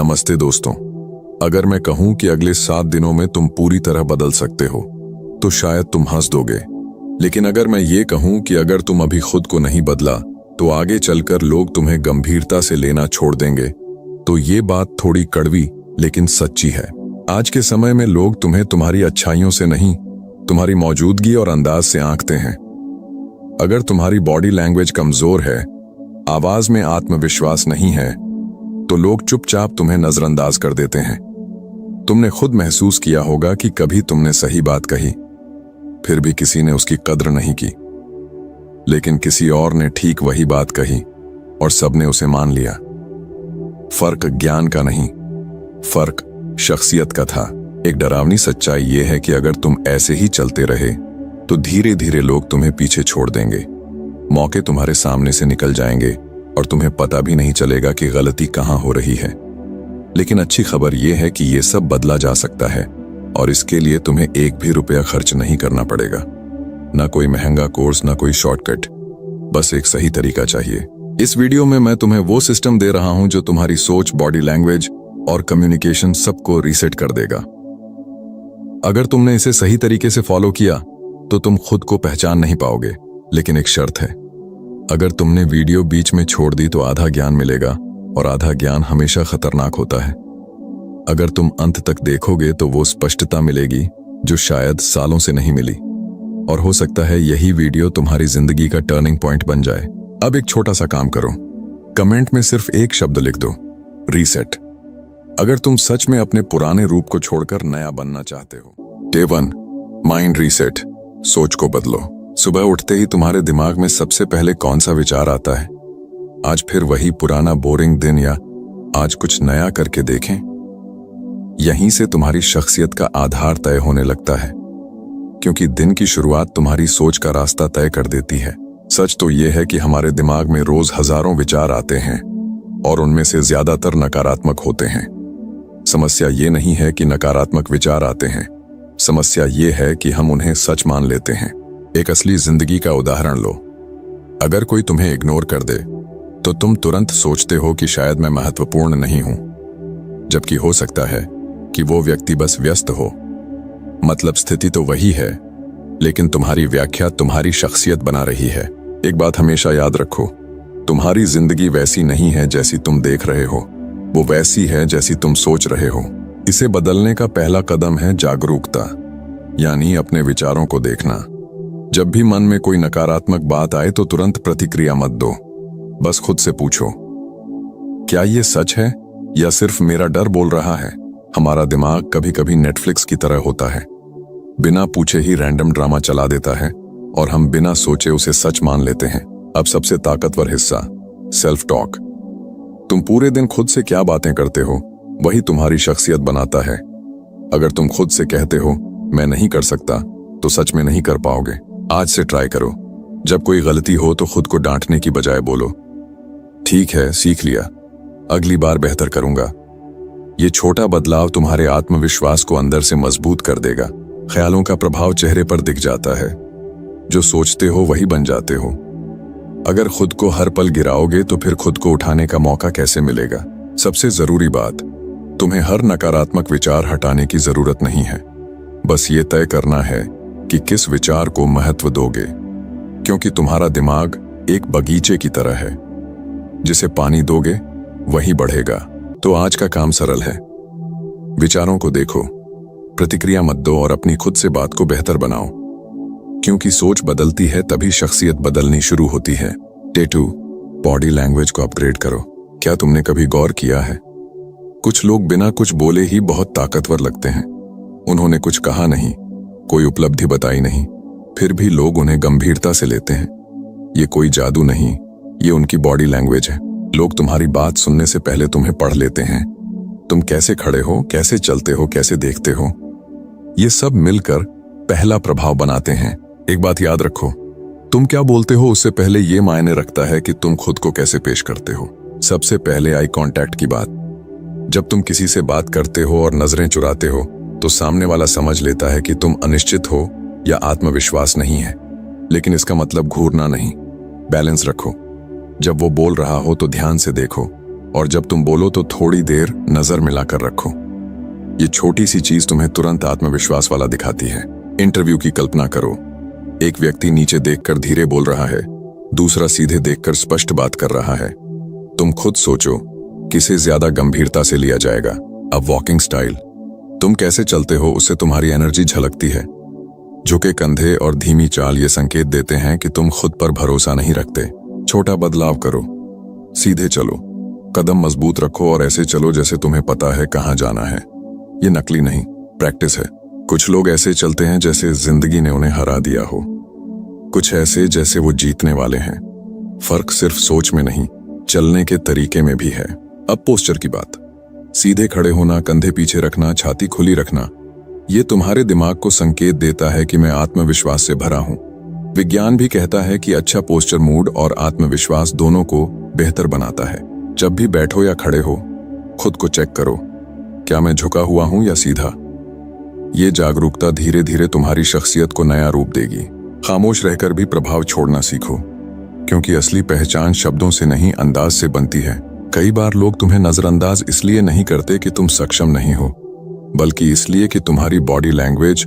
नमस्ते दोस्तों। अगर मैं कहूं कि अगले 7 दिनों में तुम पूरी तरह बदल सकते हो तो शायद तुम हंस दोगे। लेकिन अगर मैं ये कहूं कि अगर तुम अभी खुद को नहीं बदला तो आगे चलकर लोग तुम्हें गंभीरता से लेना छोड़ देंगे, तो ये बात थोड़ी कड़वी लेकिन सच्ची है। आज के समय में लोग तुम्हें तुम्हारी अच्छाइयों से नहीं, तुम्हारी मौजूदगी और अंदाज से आंकते हैं। अगर तुम्हारी बॉडी लैंग्वेज कमजोर है, आवाज में आत्मविश्वास नहीं है, तो लोग चुपचाप तुम्हें नजरअंदाज कर देते हैं। तुमने खुद महसूस किया होगा कि कभी तुमने सही बात कही, फिर भी किसी ने उसकी कद्र नहीं की, लेकिन किसी और ने ठीक वही बात कही और सबने उसे मान लिया। फर्क ज्ञान का नहीं, फर्क शख्सियत का था। एक डरावनी सच्चाई यह है कि अगर तुम ऐसे ही चलते रहे तो धीरे धीरे लोग तुम्हें पीछे छोड़ देंगे। मौके तुम्हारे सामने से निकल जाएंगे और तुम्हें पता भी नहीं चलेगा कि गलती कहां हो रही है। लेकिन अच्छी खबर यह है कि यह सब बदला जा सकता है और इसके लिए तुम्हें एक भी रुपया खर्च नहीं करना पड़ेगा। ना कोई महंगा कोर्स, ना कोई शॉर्टकट, बस एक सही तरीका चाहिए। इस वीडियो में मैं तुम्हें वो सिस्टम दे रहा हूं जो तुम्हारी सोच, बॉडी लैंग्वेज और कम्युनिकेशन सबको रीसेट कर देगा। अगर तुमने इसे सही तरीके से फॉलो किया तो तुम खुद को पहचान नहीं पाओगे। लेकिन एक शर्त है, अगर तुमने वीडियो बीच में छोड़ दी तो आधा ज्ञान मिलेगा और आधा ज्ञान हमेशा खतरनाक होता है। अगर तुम अंत तक देखोगे तो वो स्पष्टता मिलेगी जो शायद सालों से नहीं मिली, और हो सकता है यही वीडियो तुम्हारी जिंदगी का टर्निंग पॉइंट बन जाए। अब एक छोटा सा काम करो, कमेंट में सिर्फ एक शब्द लिख दो, रीसेट। अगर तुम सच में अपने पुराने रूप को छोड़कर नया बनना चाहते हो। Day 1, mind reset. सोच को बदलो। सुबह उठते ही तुम्हारे दिमाग में सबसे पहले कौन सा विचार आता है? आज फिर वही पुराना बोरिंग दिन, या आज कुछ नया करके देखें? यहीं से तुम्हारी शख्सियत का आधार तय होने लगता है, क्योंकि दिन की शुरुआत तुम्हारी सोच का रास्ता तय कर देती है। सच तो यह है कि हमारे दिमाग में रोज हजारों विचार आते हैं और उनमें से ज्यादातर नकारात्मक होते हैं। समस्या ये नहीं है कि नकारात्मक विचार आते हैं, समस्या ये है कि हम उन्हें सच मान लेते हैं। एक असली जिंदगी का उदाहरण लो। अगर कोई तुम्हें इग्नोर कर दे तो तुम तुरंत सोचते हो कि शायद मैं महत्वपूर्ण नहीं हूं, जबकि हो सकता है कि वो व्यक्ति बस व्यस्त हो। मतलब स्थिति तो वही है, लेकिन तुम्हारी व्याख्या तुम्हारी शख्सियत बना रही है। एक बात हमेशा याद रखो, तुम्हारी जिंदगी वैसी नहीं है जैसी तुम देख रहे हो, वो वैसी है जैसी तुम सोच रहे हो। इसे बदलने का पहला कदम है जागरूकता, यानी अपने विचारों को देखना। जब भी मन में कोई नकारात्मक बात आए तो तुरंत प्रतिक्रिया मत दो, बस खुद से पूछो, क्या ये सच है या सिर्फ मेरा डर बोल रहा है? हमारा दिमाग कभी कभी नेटफ्लिक्स की तरह होता है, बिना पूछे ही रैंडम ड्रामा चला देता है और हम बिना सोचे उसे सच मान लेते हैं। अब सबसे ताकतवर हिस्सा, सेल्फ टॉक। तुम पूरे दिन खुद से क्या बातें करते हो, वही तुम्हारी शख्सियत बनाता है। अगर तुम खुद से कहते हो मैं नहीं कर सकता, तो सच में नहीं कर पाओगे। आज से ट्राई करो, जब कोई गलती हो तो खुद को डांटने की बजाय बोलो, ठीक है, सीख लिया, अगली बार बेहतर करूंगा। ये छोटा बदलाव तुम्हारे आत्मविश्वास को अंदर से मजबूत कर देगा। ख्यालों का प्रभाव चेहरे पर दिख जाता है, जो सोचते हो वही बन जाते हो। अगर खुद को हर पल गिराओगे तो फिर खुद को उठाने का मौका कैसे मिलेगा? सबसे जरूरी बात, तुम्हें हर नकारात्मक विचार हटाने की जरूरत नहीं है, बस ये तय करना है कि किस विचार को महत्व दोगे, क्योंकि तुम्हारा दिमाग एक बगीचे की तरह है, जिसे पानी दोगे वही बढ़ेगा। तो आज का काम सरल है, विचारों को देखो, प्रतिक्रिया मत दो और अपनी खुद से बात को बेहतर बनाओ, क्योंकि सोच बदलती है तभी शख्सियत बदलनी शुरू होती है। डे 2, बॉडी लैंग्वेज को अपग्रेड करो। क्या तुमने कभी गौर किया है, कुछ लोग बिना कुछ बोले ही बहुत ताकतवर लगते हैं। उन्होंने कुछ कहा नहीं, कोई उपलब्धि बताई नहीं, फिर भी लोग उन्हें गंभीरता से लेते हैं। ये कोई जादू नहीं, ये उनकी बॉडी लैंग्वेज है। लोग तुम्हारी बात सुनने से पहले तुम्हें पढ़ लेते हैं। तुम कैसे खड़े हो, कैसे चलते हो, कैसे देखते हो, ये सब मिलकर पहला प्रभाव बनाते हैं। एक बात याद रखो, तुम क्या बोलते हो उससे पहले ये मायने रखता है कि तुम खुद को कैसे पेश करते हो। सबसे पहले आई कांटेक्ट की बात। जब तुम किसी से बात करते हो और नजरें चुराते हो तो सामने वाला समझ लेता है कि तुम अनिश्चित हो या आत्मविश्वास नहीं है। लेकिन इसका मतलब घूरना नहीं, बैलेंस रखो। जब वो बोल रहा हो तो ध्यान से देखो, और जब तुम बोलो तो थोड़ी देर नजर मिलाकर रखो। ये छोटी सी चीज तुम्हें तुरंत आत्मविश्वास वाला दिखाती है। इंटरव्यू की कल्पना करो। एक व्यक्ति नीचे देखकर धीरे बोल रहा है, दूसरा सीधे देखकर स्पष्ट बात कर रहा है। तुम खुद सोचो किसे ज्यादा गंभीरता से लिया जाएगा। अब वॉकिंग स्टाइल, तुम कैसे चलते हो उससे तुम्हारी एनर्जी झलकती है। झुके कंधे और धीमी चाल ये संकेत देते हैं कि तुम खुद पर भरोसा नहीं रखते। छोटा बदलाव करो, सीधे चलो, कदम मजबूत रखो और ऐसे चलो जैसे तुम्हें पता है कहां जाना है। ये नकली नहीं, प्रैक्टिस है। कुछ लोग ऐसे चलते हैं जैसे जिंदगी ने उन्हें हरा दिया हो, कुछ ऐसे जैसे वो जीतने वाले हैं। फर्क सिर्फ सोच में नहीं, चलने के तरीके में भी है। अब पोस्चर की बात, सीधे खड़े होना, कंधे पीछे रखना, छाती खुली रखना, ये तुम्हारे दिमाग को संकेत देता है कि मैं आत्मविश्वास से भरा हूं। विज्ञान भी कहता है कि अच्छा पोस्चर मूड और आत्मविश्वास दोनों को बेहतर बनाता है। जब भी बैठो या खड़े हो, खुद को चेक करो, क्या मैं झुका हुआ हूं या सीधा। ये जागरूकता धीरे धीरे तुम्हारी शख्सियत को नया रूप देगी। खामोश रहकर भी प्रभाव छोड़ना सीखो, क्योंकि असली पहचान शब्दों से नहीं अंदाज से बनती है। कई बार लोग तुम्हें नजरअंदाज इसलिए नहीं करते कि तुम सक्षम नहीं हो, बल्कि इसलिए कि तुम्हारी बॉडी लैंग्वेज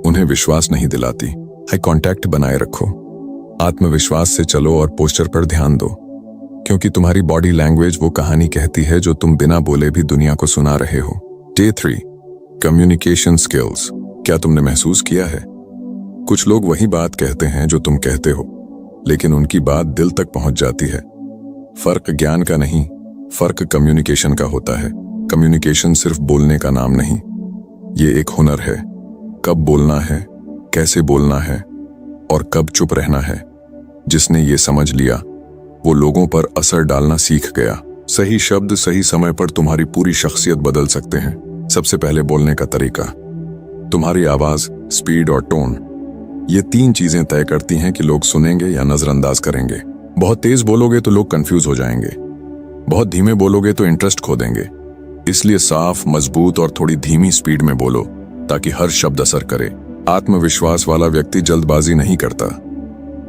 उन्हें विश्वास नहीं दिलाती। आई कांटेक्ट बनाए रखो, आत्मविश्वास से चलो और पोस्चर पर ध्यान दो, क्योंकि तुम्हारी बॉडी लैंग्वेज वो कहानी कहती है जो तुम बिना बोले भी दुनिया को सुना रहे हो। Day 3, communication skills. क्या तुमने महसूस किया है, कुछ लोग वही बात कहते हैं जो तुम कहते हो, लेकिन उनकी बात दिल तक पहुंच जाती है। फर्क ज्ञान का नहीं, फर्क कम्युनिकेशन का होता है। कम्युनिकेशन सिर्फ बोलने का नाम नहीं, ये एक हुनर है। कब बोलना है, कैसे बोलना है और कब चुप रहना है। जिसने ये समझ लिया वो लोगों पर असर डालना सीख गया। सही शब्द सही समय पर तुम्हारी पूरी शख्सियत बदल सकते हैं। सबसे पहले बोलने का तरीका, तुम्हारी आवाज, स्पीड और टोन, ये 3 चीजें तय करती हैं कि लोग सुनेंगे या नजरअंदाज करेंगे। बहुत तेज बोलोगे तो लोग कंफ्यूज हो जाएंगे, बहुत धीमे बोलोगे तो इंटरेस्ट खो देंगे। इसलिए साफ, मजबूत और थोड़ी धीमी स्पीड में बोलो ताकि हर शब्द असर करे। आत्मविश्वास वाला व्यक्ति जल्दबाजी नहीं करता,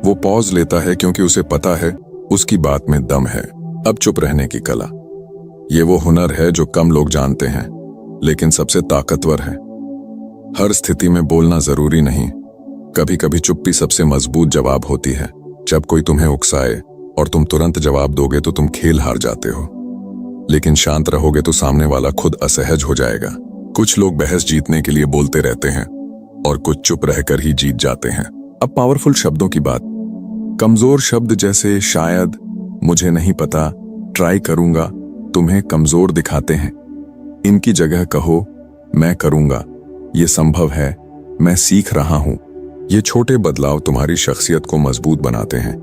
वो पॉज लेता है क्योंकि उसे पता है उसकी बात में दम है। अब चुप रहने की कला, ये वो हुनर है जो कम लोग जानते हैं लेकिन सबसे ताकतवर है। हर स्थिति में बोलना जरूरी नहीं, कभी कभी चुप्पी सबसे मजबूत जवाब होती है। जब कोई तुम्हें उकसाए और तुम तुरंत जवाब दोगे तो तुम खेल हार जाते हो, लेकिन शांत रहोगे तो सामने वाला खुद असहज हो जाएगा। कुछ लोग बहस जीतने के लिए बोलते रहते हैं और कुछ चुप रहकर ही जीत जाते हैं। अब पावरफुल शब्दों की बात, कमजोर शब्द जैसे शायद, मुझे नहीं पता, ट्राई करूंगा, तुम्हें कमजोर दिखाते हैं। इनकी जगह कहो, मैं करूंगा, ये संभव है, मैं सीख रहा हूं। ये छोटे बदलाव तुम्हारी शख्सियत को मजबूत बनाते हैं।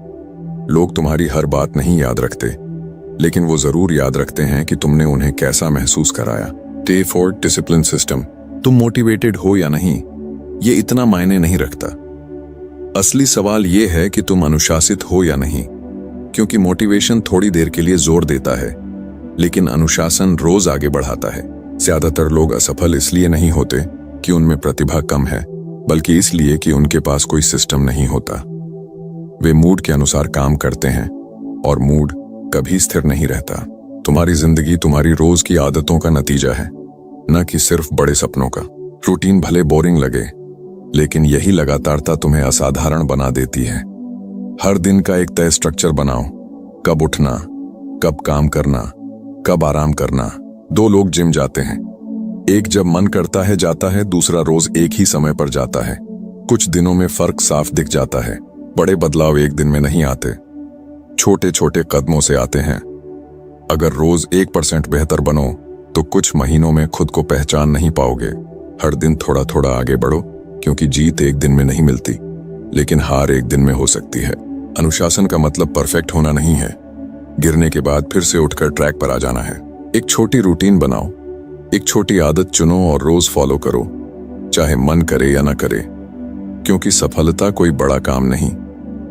लोग तुम्हारी हर बात नहीं याद रखते, लेकिन वो जरूर याद रखते हैं कि तुमने उन्हें कैसा महसूस कराया। Day 4, discipline system. तुम मोटिवेटेड हो या नहीं, ये इतना मायने नहीं रखता। असली सवाल ये है कि तुम अनुशासित हो या नहीं, क्योंकि मोटिवेशन थोड़ी देर के लिए जोर देता है, लेकिन अनुशासन रोज आगे बढ़ाता है। ज्यादातर लोग असफल इसलिए नहीं होते कि उनमें प्रतिभा कम है, बल्कि इसलिए कि उनके पास कोई सिस्टम नहीं होता। वे मूड के अनुसार काम करते हैं और मूड कभी स्थिर नहीं रहता। तुम्हारी जिंदगी तुम्हारी रोज की आदतों का नतीजा है, न कि सिर्फ बड़े सपनों का। रूटीन भले बोरिंग लगे, लेकिन यही लगातारता तुम्हें असाधारण बना देती है। हर दिन का एक तय स्ट्रक्चर बनाओ, कब उठना, कब काम करना, कब आराम करना। 2 लोग जिम जाते हैं, एक जब मन करता है जाता है, दूसरा रोज एक ही समय पर जाता है। कुछ दिनों में फर्क साफ दिख जाता है। बड़े बदलाव एक दिन में नहीं आते, छोटे छोटे कदमों से आते हैं। अगर रोज 1% बेहतर बनो तो कुछ महीनों में खुद को पहचान नहीं पाओगे। हर दिन थोड़ा थोड़ा आगे बढ़ो, क्योंकि जीत एक दिन में नहीं मिलती, लेकिन हार एक दिन में हो सकती है। अनुशासन का मतलब परफेक्ट होना नहीं है, गिरने के बाद फिर से उठकर ट्रैक पर आ जाना है। एक छोटी रूटीन बनाओ, एक छोटी आदत चुनो और रोज फॉलो करो, चाहे मन करे या ना करे, क्योंकि सफलता कोई बड़ा काम नहीं,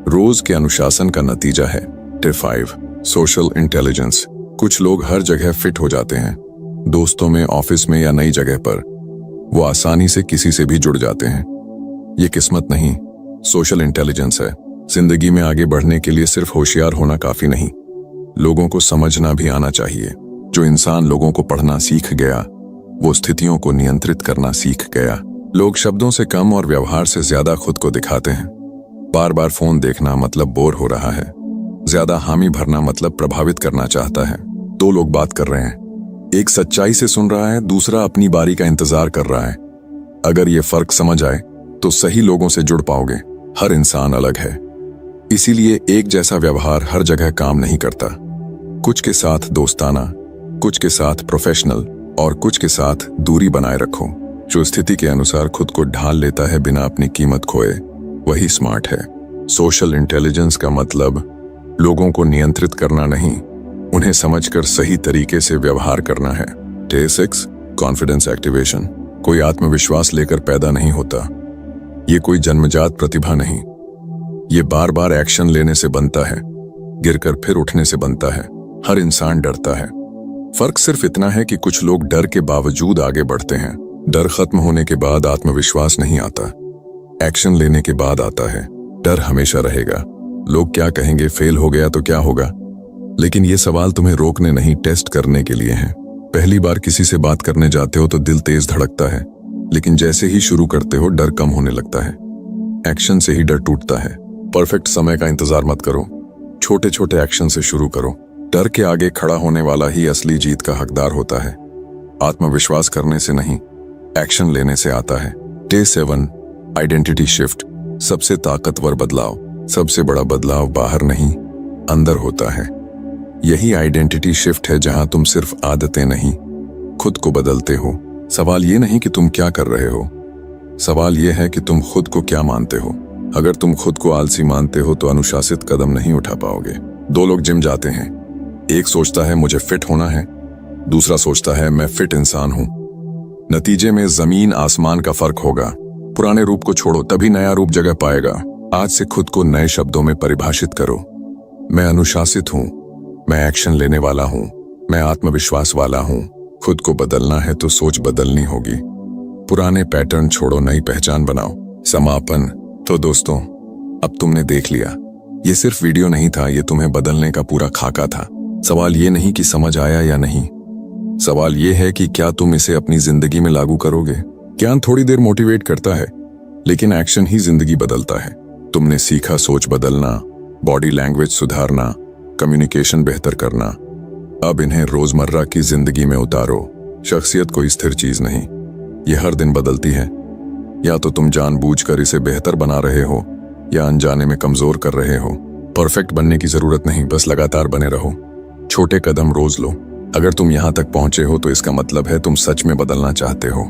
रोज के अनुशासन का नतीजा है। Tip 5, social intelligence. कुछ लोग हर जगह फिट हो जाते हैं, दोस्तों में, ऑफिस में या नई जगह पर। वो आसानी से किसी से भी जुड़ जाते हैं। ये किस्मत नहीं, सोशल इंटेलिजेंस है। जिंदगी में आगे बढ़ने के लिए सिर्फ होशियार होना काफी नहीं, लोगों को समझना भी आना चाहिए। जो इंसान लोगों को पढ़ना सीख गया वो स्थितियों को नियंत्रित करना सीख गया। लोग शब्दों से कम और व्यवहार से ज्यादा खुद को दिखाते हैं। बार बार फोन देखना मतलब बोर हो रहा है, ज्यादा हामी भरना मतलब प्रभावित करना चाहता है। दो लोग बात कर रहे हैं, एक सच्चाई से सुन रहा है, दूसरा अपनी बारी का इंतजार कर रहा है। अगर ये फर्क समझ आए तो सही लोगों से जुड़ पाओगे। हर इंसान अलग है, इसीलिए एक जैसा व्यवहार हर जगह काम नहीं करता। कुछ के साथ दोस्ताना, कुछ के साथ प्रोफेशनल और कुछ के साथ दूरी बनाए रखो। जो स्थिति के अनुसार खुद को ढाल लेता है बिना अपनी कीमत खोए, वही स्मार्ट है। सोशल इंटेलिजेंस का मतलब लोगों को नियंत्रित करना नहीं, उन्हें समझकर सही तरीके से व्यवहार करना है। Day 6 confidence activation. कोई आत्मविश्वास लेकर पैदा नहीं होता, ये कोई जन्मजात प्रतिभा नहीं, ये बार बार एक्शन लेने से बनता है, गिरकर फिर उठने से बनता है। हर इंसान डरता है, फर्क सिर्फ इतना है कि कुछ लोग डर के बावजूद आगे बढ़ते हैं। डर खत्म होने के बाद आत्मविश्वास नहीं आता, एक्शन लेने के बाद आता है। डर हमेशा रहेगा, लोग क्या कहेंगे, फेल हो गया तो क्या होगा, लेकिन ये सवाल तुम्हें रोकने नहीं, टेस्ट करने के लिए हैं। पहली बार किसी से बात करने जाते हो तो दिल तेज धड़कता है, लेकिन जैसे ही शुरू करते हो डर कम होने लगता है। एक्शन से ही डर टूटता है। परफेक्ट समय का इंतजार मत करो, छोटे छोटे एक्शन से शुरू करो। डर के आगे खड़ा होने वाला ही असली जीत का हकदार होता है। आत्मविश्वास करने से नहीं, एक्शन लेने से आता है। Day 7 identity shift. सबसे ताकतवर बदलाव, सबसे बड़ा बदलाव बाहर नहीं अंदर होता है। यही आइडेंटिटी शिफ्ट है जहां तुम सिर्फ आदतें नहीं, खुद को बदलते हो। सवाल ये नहीं कि तुम क्या कर रहे हो, सवाल ये है कि तुम खुद को क्या मानते हो। अगर तुम खुद को आलसी मानते हो तो अनुशासित कदम नहीं उठा पाओगे। दो लोग जिम जाते हैं, एक सोचता है मुझे फिट होना है, दूसरा सोचता है मैं फिट इंसान हूं। नतीजे में जमीन आसमान का फर्क होगा। पुराने रूप को छोड़ो, तभी नया रूप जगह पाएगा। आज से खुद को नए शब्दों में परिभाषित करो। मैं अनुशासित हूं, मैं एक्शन लेने वाला हूं, मैं आत्मविश्वास वाला हूं। खुद को बदलना है तो सोच बदलनी होगी। पुराने पैटर्न छोड़ो, नई पहचान बनाओ। समापन। तो दोस्तों, अब तुमने देख लिया, ये सिर्फ वीडियो नहीं था, ये तुम्हें बदलने का पूरा खाका था। सवाल ये नहीं कि समझ आया या नहीं, सवाल ये है कि क्या तुम इसे अपनी जिंदगी में लागू करोगे। ज्ञान थोड़ी देर मोटिवेट करता है, लेकिन एक्शन ही जिंदगी बदलता है। तुमने सीखा सोच बदलना, बॉडी लैंग्वेज सुधारना, कम्युनिकेशन बेहतर करना। अब इन्हें रोजमर्रा की जिंदगी में उतारो। शख्सियत कोई स्थिर चीज नहीं, ये हर दिन बदलती है। या तो तुम जानबूझकर इसे बेहतर बना रहे हो या अनजाने में कमजोर कर रहे हो। परफेक्ट बनने की जरूरत नहीं, बस लगातार बने रहो। छोटे कदम रोज लो। अगर तुम यहां तक पहुंचे हो तो इसका मतलब है तुम सच में बदलना चाहते हो।